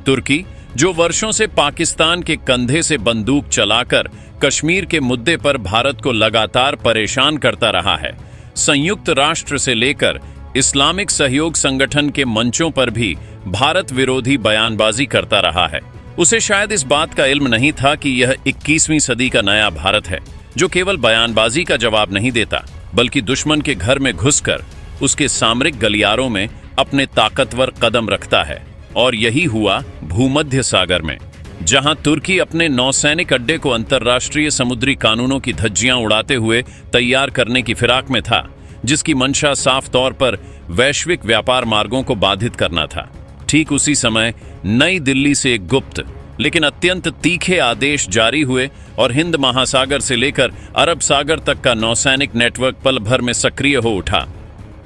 तुर्की, जो वर्षों से पाकिस्तान के कंधे से बंदूक चलाकर कश्मीर के मुद्दे पर भारत को लगातार परेशान करता रहा है, संयुक्त राष्ट्र से लेकर इस्लामिक सहयोग संगठन के मंचों पर भी भारत विरोधी बयानबाजी करता रहा है। उसे शायद इस बात का इल्म नहीं था कि यह 21वीं सदी का नया भारत है, जो केवल बयानबाजी का जवाब नहीं देता, बल्कि दुश्मन के घर में घुसकर उसके सामरिक गलियारों में अपने ताकतवर कदम रखता है। और यही हुआ भूमध्य सागर में, जहां तुर्की अपने नौसैनिक अड्डे को अंतर्राष्ट्रीय समुद्री कानूनों की धज्जियां उड़ाते हुए तैयार करने की फिराक में था, जिसकी मंशा साफ तौर पर वैश्विक व्यापार मार्गों को बाधित करना था। ठीक उसी समय नई दिल्ली से एक गुप्त लेकिन अत्यंत तीखे आदेश जारी हुए और हिंद महासागर से लेकर अरब सागर तक का नौसैनिक नेटवर्क पल भर में सक्रिय हो उठा।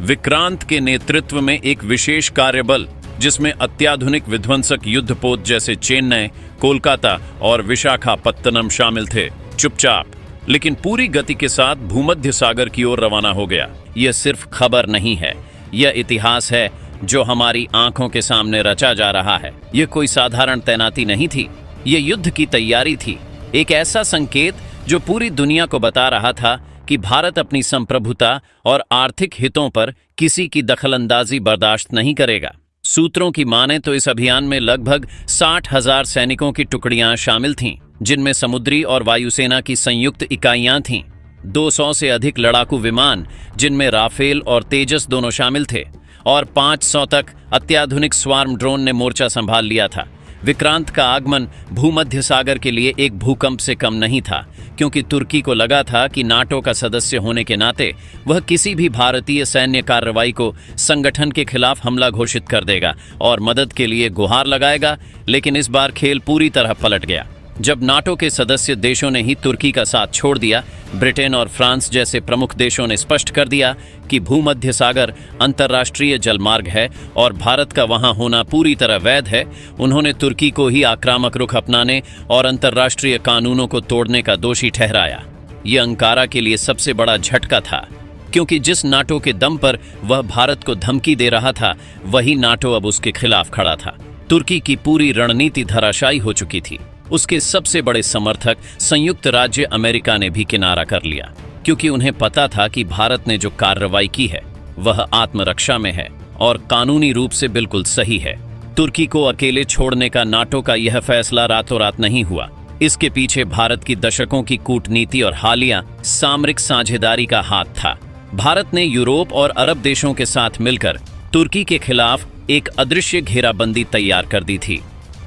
विक्रांत के नेतृत्व में एक विशेष कार्यबल, जिसमें अत्याधुनिक विध्वंसक युद्धपोत जैसे चेन्नई, कोलकाता और विशाखापत्तनम शामिल थे, चुपचाप लेकिन पूरी गति के साथ भूमध्य सागर की ओर रवाना हो गया। यह सिर्फ खबर नहीं है, यह इतिहास है जो हमारी आंखों के सामने रचा जा रहा है। यह कोई साधारण तैनाती नहीं थी, यह युद्ध की तैयारी थी, एक ऐसा संकेत जो पूरी दुनिया को बता रहा था कि भारत अपनी संप्रभुता और आर्थिक हितों पर किसी की दखलंदाजी बर्दाश्त नहीं करेगा। सूत्रों की माने तो इस अभियान में लगभग 60,000 सैनिकों की टुकड़ियां शामिल थीं, जिनमें समुद्री और वायुसेना की संयुक्त इकाइयां थीं। 200 से अधिक लड़ाकू विमान, जिनमें राफेल और तेजस दोनों शामिल थे, और 500 तक अत्याधुनिक स्वार्म ड्रोन ने मोर्चा संभाल लिया था। विक्रांत का आगमन भूमध्य सागर के लिए एक भूकंप से कम नहीं था, क्योंकि तुर्की को लगा था कि नाटो का सदस्य होने के नाते वह किसी भी भारतीय सैन्य कार्रवाई को संगठन के खिलाफ हमला घोषित कर देगा और मदद के लिए गुहार लगाएगा। लेकिन इस बार खेल पूरी तरह पलट गया। जब नाटो के सदस्य देशों ने ही तुर्की का साथ छोड़ दिया, ब्रिटेन और फ्रांस जैसे प्रमुख देशों ने स्पष्ट कर दिया कि भूमध्य सागर अंतर्राष्ट्रीय जलमार्ग है और भारत का वहां होना पूरी तरह वैध है, उन्होंने तुर्की को ही आक्रामक रुख अपनाने और अंतर्राष्ट्रीय कानूनों को तोड़ने का दोषी ठहराया। यह अंकारा के लिए सबसे बड़ा झटका था, क्योंकि जिस नाटो के दम पर वह भारत को धमकी दे रहा था, वही नाटो अब उसके खिलाफ खड़ा था। तुर्की की पूरी रणनीति धराशायी हो चुकी थी। उसके सबसे बड़े समर्थक संयुक्त राज्य अमेरिका ने भी किनारा कर लिया, क्योंकि उन्हें पता था कि भारत ने जो कार्रवाई की है वह आत्मरक्षा में है और कानूनी रूप से बिल्कुल सही है। तुर्की को अकेले छोड़ने का नाटो का यह फैसला रातों रात नहीं हुआ। इसके पीछे भारत की दशकों की कूटनीति और हालिया सामरिक साझेदारी का हाथ था। भारत ने यूरोप और अरब देशों के साथ मिलकर तुर्की के खिलाफ एक अदृश्य घेराबंदी तैयार कर दी थी।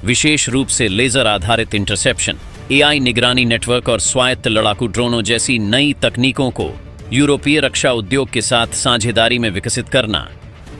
विशेष रूप से लेजर आधारित इंटरसेप्शन, एआई निगरानी नेटवर्क और स्वायत्त लड़ाकू ड्रोनों जैसी नई तकनीकों को यूरोपीय रक्षा उद्योग के साथ साझेदारी में विकसित करना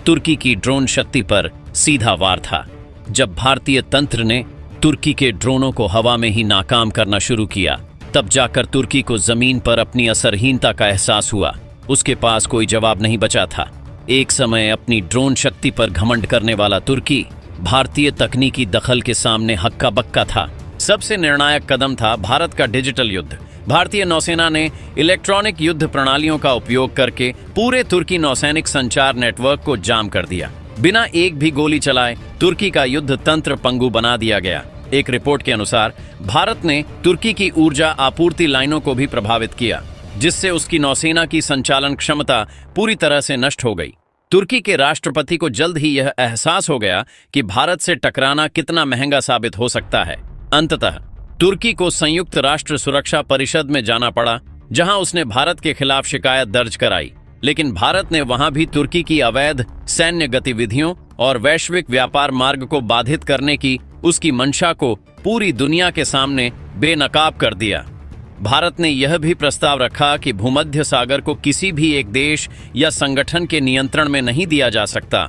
तुर्की की ड्रोन शक्ति पर सीधा वार था। जब भारतीय तंत्र ने तुर्की के ड्रोनों को हवा में ही नाकाम करना शुरू किया, तब जाकर तुर्की को जमीन पर अपनी असरहीनता का एहसास हुआ। उसके पास कोई जवाब नहीं बचा था। एक समय अपनी ड्रोन शक्ति पर घमंड करने वाला तुर्की भारतीय तकनीकी दखल के सामने हक्का बक्का था। सबसे निर्णायक कदम था भारत का डिजिटल युद्ध। भारतीय नौसेना ने इलेक्ट्रॉनिक युद्ध प्रणालियों का उपयोग करके पूरे तुर्की नौसैनिक संचार नेटवर्क को जाम कर दिया। बिना एक भी गोली चलाए तुर्की का युद्ध तंत्र पंगु बना दिया गया। एक रिपोर्ट के अनुसार भारत ने तुर्की की ऊर्जा आपूर्ति लाइनों को भी प्रभावित किया, जिससे उसकी नौसेना की संचालन क्षमता पूरी तरह से नष्ट हो गई। तुर्की के राष्ट्रपति को जल्द ही यह एहसास हो गया कि भारत से टकराना कितना महंगा साबित हो सकता है। अंततः तुर्की को संयुक्त राष्ट्र सुरक्षा परिषद में जाना पड़ा, जहां उसने भारत के खिलाफ शिकायत दर्ज कराई। लेकिन भारत ने वहां भी तुर्की की अवैध सैन्य गतिविधियों और वैश्विक व्यापार मार्ग को बाधित करने की उसकी मंशा को पूरी दुनिया के सामने बेनकाब कर दिया। भारत ने यह भी प्रस्ताव रखा कि भूमध्य सागर को किसी भी एक देश या संगठन के नियंत्रण में नहीं दिया जा सकता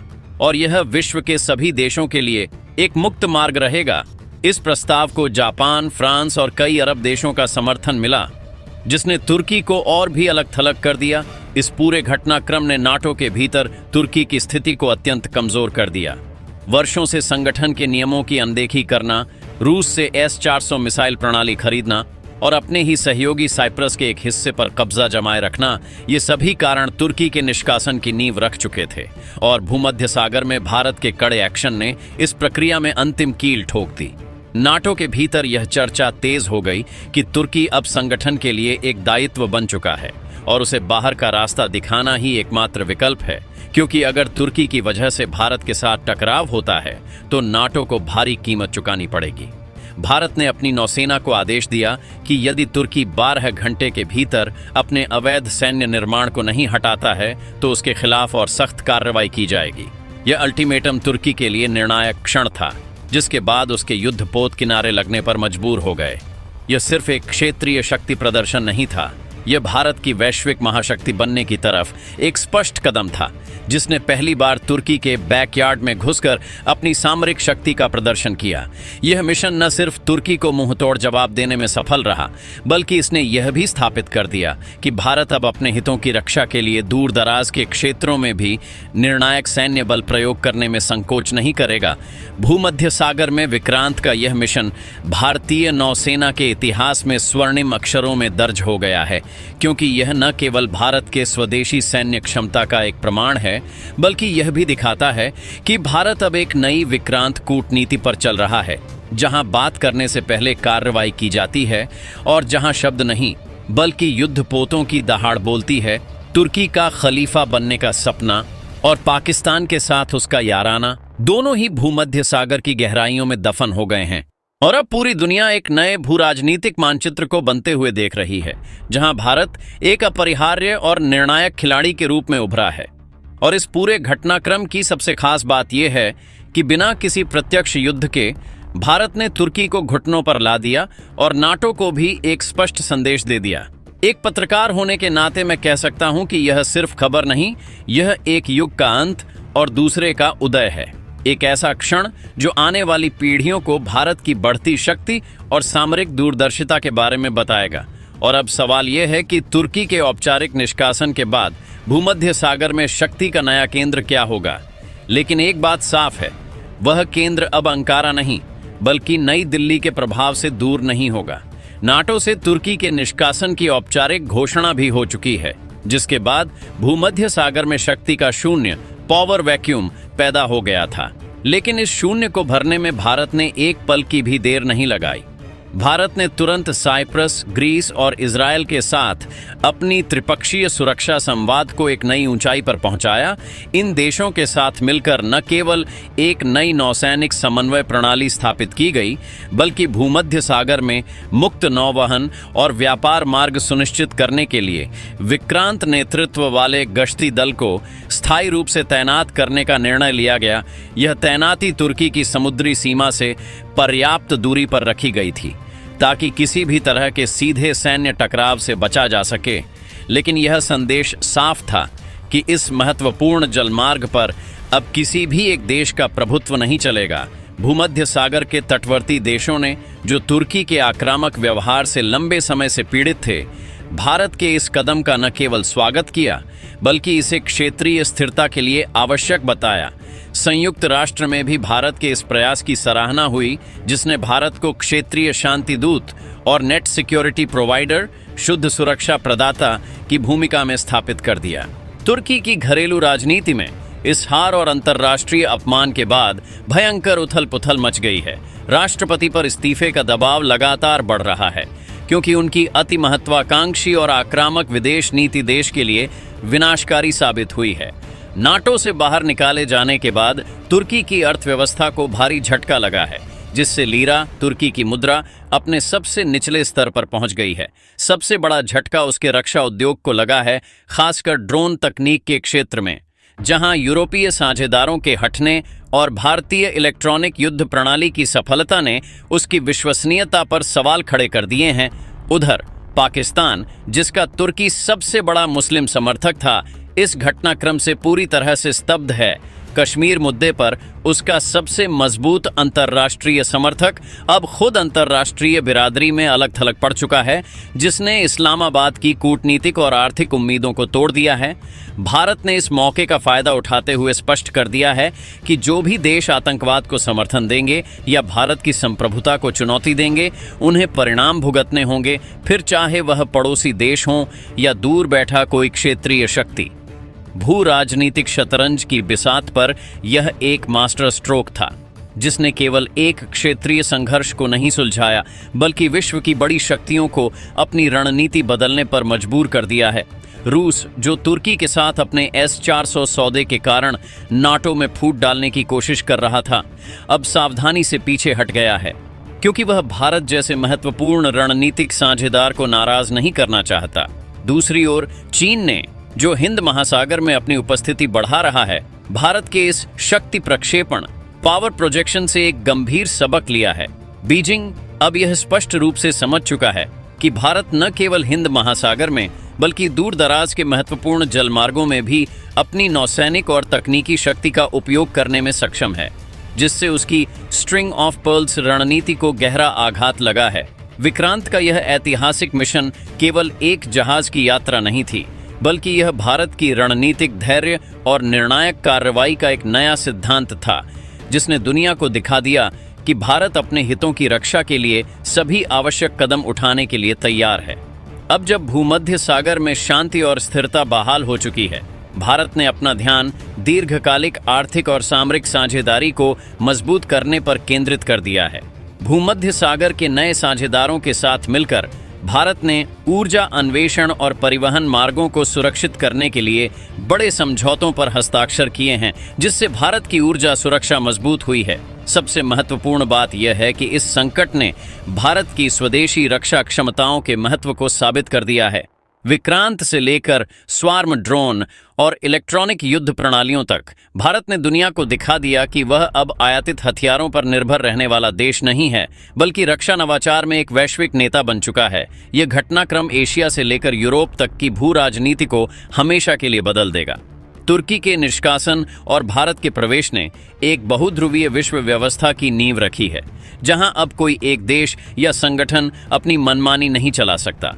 और यह विश्व के सभी देशों के लिए एक मुक्त मार्ग रहेगा। इस प्रस्ताव को जापान, फ्रांस और कई अरब देशों का समर्थन मिला, जिसने तुर्की को और भी अलग थलग कर दिया। इस पूरे घटनाक्रम ने नाटो के भीतर तुर्की की स्थिति को अत्यंत कमजोर कर दिया। वर्षों से संगठन के नियमों की अनदेखी करना, रूस से S-400 मिसाइल प्रणाली खरीदना और अपने ही सहयोगी साइप्रस के एक हिस्से पर कब्जा जमाए रखना, ये सभी कारण तुर्की के निष्कासन की नींव रख चुके थे और भूमध्य सागर में भारत के कड़े एक्शन ने इस प्रक्रिया में अंतिम कील ठोक दी। नाटो के भीतर यह चर्चा तेज हो गई कि तुर्की अब संगठन के लिए एक दायित्व बन चुका है और उसे बाहर का रास्ता दिखाना ही एकमात्र विकल्प है, क्योंकि अगर तुर्की की वजह से भारत के साथ टकराव होता है तो नाटो को भारी कीमत चुकानी पड़ेगी। भारत ने अपनी नौसेना को आदेश दिया कि यदि तुर्की 12 घंटे के भीतर अपने अवैध सैन्य निर्माण को नहीं हटाता है तो उसके खिलाफ और सख्त कार्रवाई की जाएगी। यह अल्टीमेटम तुर्की के लिए निर्णायक क्षण था, जिसके बाद उसके युद्धपोत किनारे लगने पर मजबूर हो गए। यह सिर्फ एक क्षेत्रीय शक्ति प्रदर्शन नहीं था, यह भारत की वैश्विक महाशक्ति बनने की तरफ एक स्पष्ट कदम था, जिसने पहली बार तुर्की के बैकयार्ड में घुसकर अपनी सामरिक शक्ति का प्रदर्शन किया। यह मिशन न सिर्फ तुर्की को मुंहतोड़ जवाब देने में सफल रहा, बल्कि इसने यह भी स्थापित कर दिया कि भारत अब अपने हितों की रक्षा के लिए दूर दराज के क्षेत्रों में भी निर्णायक सैन्य बल प्रयोग करने में संकोच नहीं करेगा। भूमध्य सागर में विक्रांत का यह मिशन भारतीय नौसेना के इतिहास में स्वर्णिम अक्षरों में दर्ज हो गया है, क्योंकि यह न केवल भारत के स्वदेशी सैन्य क्षमता का एक प्रमाण है, बल्कि यह भी दिखाता है कि भारत अब एक नई विक्रांत कूटनीति पर चल रहा है, जहां बात करने से पहले कार्रवाई की जाती है और जहां शब्द नहीं बल्कि युद्धपोतों की दहाड़ बोलती है। तुर्की का खलीफा बनने का सपना और पाकिस्तान के साथ उसका याराना दोनों ही भूमध्य सागर की गहराइयों में दफन हो गए हैं और अब पूरी दुनिया एक नए भूराजनीतिक मानचित्र को बनते हुए देख रही है, जहां भारत एक अपरिहार्य और निर्णायक खिलाड़ी के रूप में उभरा है। और इस पूरे घटनाक्रम की सबसे खास बात यह है कि बिना किसी प्रत्यक्ष युद्ध के भारत ने तुर्की को घुटनों पर ला दिया और नाटो को भी एक स्पष्ट संदेश दे दिया। एक पत्रकार होने के नाते मैं कह सकता हूं कि यह सिर्फ खबर नहीं, यह एक युग का अंत और दूसरे का उदय है। एक ऐसा क्षण जो आने वाली पीढ़ियों को भारत की बढ़ती शक्ति और सामरिक दूरदर्शिता के बारे में बताएगा। और अब सवाल यह है कि तुर्की के औपचारिक निष्कासन के बाद भूमध्य सागर में शक्ति का नया केंद्र क्या होगा। लेकिन एक बात साफ है, वह केंद्र अब अंकारा नहीं बल्कि नई दिल्ली के प्रभाव से दूर नहीं होगा। नाटो से तुर्की के निष्कासन की औपचारिक घोषणा भी हो चुकी है, जिसके बाद भूमध्य सागर में शक्ति का शून्य पावर वैक्यूम पैदा हो गया था। लेकिन इस शून्य को भरने में भारत ने एक पल की भी देर नहीं लगाई। भारत ने तुरंत साइप्रस, ग्रीस और इजरायल के साथ अपनी त्रिपक्षीय सुरक्षा संवाद को एक नई ऊंचाई पर पहुंचाया। इन देशों के साथ मिलकर न केवल एक नई नौसैनिक समन्वय प्रणाली स्थापित की गई, बल्कि भूमध्य सागर में मुक्त नौवहन और व्यापार मार्ग सुनिश्चित करने के लिए विक्रांत नेतृत्व वाले गश्ती दल को स्थायी रूप से तैनात करने का निर्णय लिया गया। यह तैनाती तुर्की की समुद्री सीमा से पर्याप्त दूरी पर रखी गई थी ताकि किसी भी तरह के सीधे सैन्य टकराव से बचा जा सके। लेकिन यह संदेश साफ था कि इस महत्वपूर्ण जलमार्ग पर अब किसी भी एक देश का प्रभुत्व नहीं चलेगा। भूमध्य सागर के तटवर्ती देशों ने, जो तुर्की के आक्रामक व्यवहार से लंबे समय से पीड़ित थे, भारत के इस कदम का न केवल स्वागत किया बल्कि इसे क्षेत्रीय स्थिरता के लिए आवश्यक बताया। संयुक्त राष्ट्र में भी भारत के इस प्रयास की सराहना हुई, जिसने भारत को क्षेत्रीय शांति दूत और नेट सिक्योरिटी प्रोवाइडर, शुद्ध सुरक्षा प्रदाता की भूमिका में स्थापित कर दिया। तुर्की की घरेलू राजनीति में इस हार और अंतर्राष्ट्रीय अपमान के बाद भयंकर उथल-पुथल मच गई है। राष्ट्रपति पर इस्तीफे का दबाव लगातार बढ़ रहा है, क्योंकि उनकी अति महत्वाकांक्षी और आक्रामक विदेश नीति देश के लिए विनाशकारी साबित हुई है। नाटो से बाहर निकाले जाने के बाद तुर्की की अर्थव्यवस्था को भारी झटका लगा है, जिससे लीरा, तुर्की की मुद्रा, अपने सबसे निचले स्तर पर पहुंच गई है। सबसे बड़ा झटका उसके रक्षा उद्योग को लगा है, खासकर ड्रोन तकनीक के क्षेत्र में, जहां यूरोपीय साझेदारों के हटने और भारतीय इलेक्ट्रॉनिक युद्ध प्रणाली की सफलता ने उसकी विश्वसनीयता पर सवाल खड़े कर दिए हैं। उधर पाकिस्तान, जिसका तुर्की सबसे बड़ा मुस्लिम समर्थक था, इस घटनाक्रम से पूरी तरह से स्तब्ध है। कश्मीर मुद्दे पर उसका सबसे मजबूत अंतर्राष्ट्रीय समर्थक अब खुद अंतर्राष्ट्रीय बिरादरी में अलग थलग पड़ चुका है, जिसने इस्लामाबाद की कूटनीतिक और आर्थिक उम्मीदों को तोड़ दिया है। भारत ने इस मौके का फायदा उठाते हुए स्पष्ट कर दिया है कि जो भी देश आतंकवाद को समर्थन देंगे या भारत की संप्रभुता को चुनौती देंगे, उन्हें परिणाम भुगतने होंगे, फिर चाहे वह पड़ोसी देश हों या दूर बैठा कोई क्षेत्रीय शक्ति। भू राजनीतिक शतरंज की बिसात पर यह एक मास्टर स्ट्रोक था, जिसने केवल एक क्षेत्रीय संघर्ष को नहीं सुलझाया, बल्कि विश्व की बड़ी शक्तियों को अपनी रणनीति बदलने पर मजबूर कर दिया है। रूस, जो तुर्की के साथ अपने S-400 सौदे के कारण नाटो में फूट डालने की कोशिश कर रहा था, अब सावधानी से पीछे हट गया है, क्योंकि वह भारत जैसे महत्वपूर्ण रणनीतिक साझेदार को नाराज नहीं करना चाहता। दूसरी ओर चीन ने, जो हिंद महासागर में अपनी उपस्थिति बढ़ा रहा है, भारत के इस शक्ति प्रक्षेपण पावर प्रोजेक्शन से एक गंभीर सबक लिया है। बीजिंग अब यह स्पष्ट रूप से समझ चुका है कि भारत न केवल हिंद महासागर में बल्कि दूर दराज के महत्वपूर्ण जलमार्गों में भी अपनी नौसैनिक और तकनीकी शक्ति का उपयोग करने में सक्षम है, जिससे उसकी स्ट्रिंग ऑफ पर्ल्स रणनीति को गहरा आघात लगा है। विक्रांत का यह ऐतिहासिक मिशन केवल एक जहाज की यात्रा नहीं थी, बल्कि यह भारत की रणनीतिक धैर्य और निर्णायक कार्रवाई का एक नया सिद्धांत था, जिसने दुनिया को दिखा दिया कि भारत अपने हितों की रक्षा के लिए सभी आवश्यक कदम उठाने के लिए तैयार है। अब जब भूमध्य सागर में शांति और स्थिरता बहाल हो चुकी है, भारत ने अपना ध्यान दीर्घकालिक आर्थिक और सामरिक साझेदारी को मजबूत करने पर केंद्रित कर दिया है। भूमध्य सागर के नए साझेदारों के साथ मिलकर भारत ने ऊर्जा अन्वेषण और परिवहन मार्गों को सुरक्षित करने के लिए बड़े समझौतों पर हस्ताक्षर किए हैं, जिससे भारत की ऊर्जा सुरक्षा मजबूत हुई है। सबसे महत्वपूर्ण बात यह है कि इस संकट ने भारत की स्वदेशी रक्षा क्षमताओं के महत्व को साबित कर दिया है। विक्रांत से लेकर स्वार्म ड्रोन और इलेक्ट्रॉनिक युद्ध प्रणालियों तक भारत ने दुनिया को दिखा दिया कि वह अब आयातित हथियारों पर निर्भर रहने वाला देश नहीं है, बल्कि रक्षा नवाचार में एक वैश्विक नेता बन चुका है। यह घटनाक्रम एशिया से लेकर यूरोप तक की भू राजनीति को हमेशा के लिए बदल देगा। तुर्की के निष्कासन और भारत के प्रवेश ने एक बहुध्रुवीय विश्व व्यवस्था की नींव रखी है, जहां अब कोई एक देश या संगठन अपनी मनमानी नहीं चला सकता।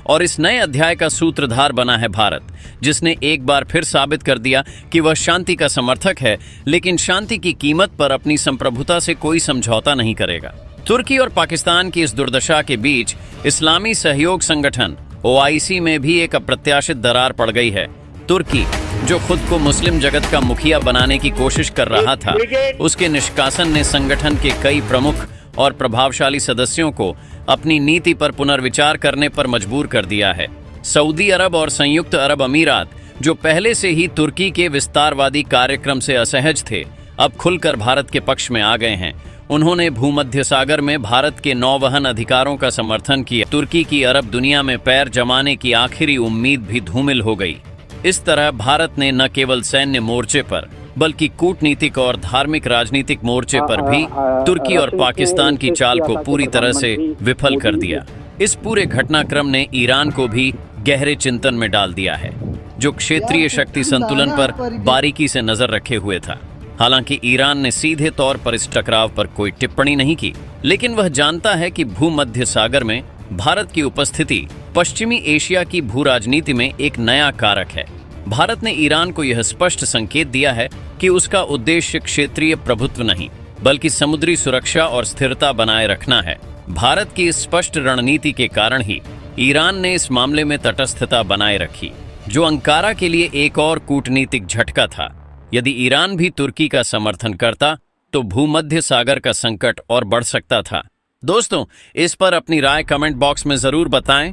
और इस नए अध्याय का सूत्रधार बना है भारत, जिसने एक बार फिर साबित कर दिया कि वह शांति का समर्थक है, लेकिन शांति की कीमत पर अपनी संप्रभुता से कोई समझौता नहीं करेगा। तुर्की और पाकिस्तान की इस दुर्दशा के बीच इस्लामी सहयोग संगठन OIC में भी एक अप्रत्याशित दरार पड़ गई है। तुर्की, जो खुद को मुस्लिम जगत का मुखिया बनाने की कोशिश कर रहा था, उसके निष्कासन ने संगठन के कई प्रमुख और प्रभावशाली सदस्यों को अपनी नीति पर पुनर्विचार करने पर मजबूर कर दिया है। सऊदी अरब और संयुक्त अरब अमीरात, जो पहले से ही तुर्की के विस्तारवादी कार्यक्रम से असहज थे, अब खुलकर भारत के पक्ष में आ गए हैं। उन्होंने भूमध्य सागर में भारत के नौवहन अधिकारों का समर्थन किया। तुर्की की अरब दुनिया में पैर जमाने की आखिरी उम्मीद भी धूमिल हो गई। इस तरह भारत ने न केवल सैन्य मोर्चे पर बल्कि कूटनीतिक और धार्मिक राजनीतिक मोर्चे पर भी तुर्की और पाकिस्तान की चाल को पूरी तरह से विफल कर दिया। इस पूरे घटनाक्रम ने ईरान को भी गहरे चिंतन में डाल दिया है, जो क्षेत्रीय शक्ति संतुलन पर बारीकी से नजर रखे हुए था। हालांकि ईरान ने सीधे तौर पर इस टकराव पर कोई टिप्पणी नहीं की, लेकिन वह जानता है कि भूमध्य सागर में भारत की उपस्थिति पश्चिमी एशिया की भू राजनीति में एक नया कारक है। भारत ने ईरान को यह स्पष्ट संकेत दिया है कि उसका उद्देश्य क्षेत्रीय प्रभुत्व नहीं, बल्कि समुद्री सुरक्षा और स्थिरता बनाए रखना है। भारत की इस स्पष्ट रणनीति के कारण ही ईरान ने इस मामले में तटस्थता बनाए रखी, जो अंकारा के लिए एक और कूटनीतिक झटका था। यदि ईरान भी तुर्की का समर्थन करता, तो भूमध्य सागर का संकट और बढ़ सकता था। दोस्तों, इस पर अपनी राय कमेंट बॉक्स में जरूर बताएं।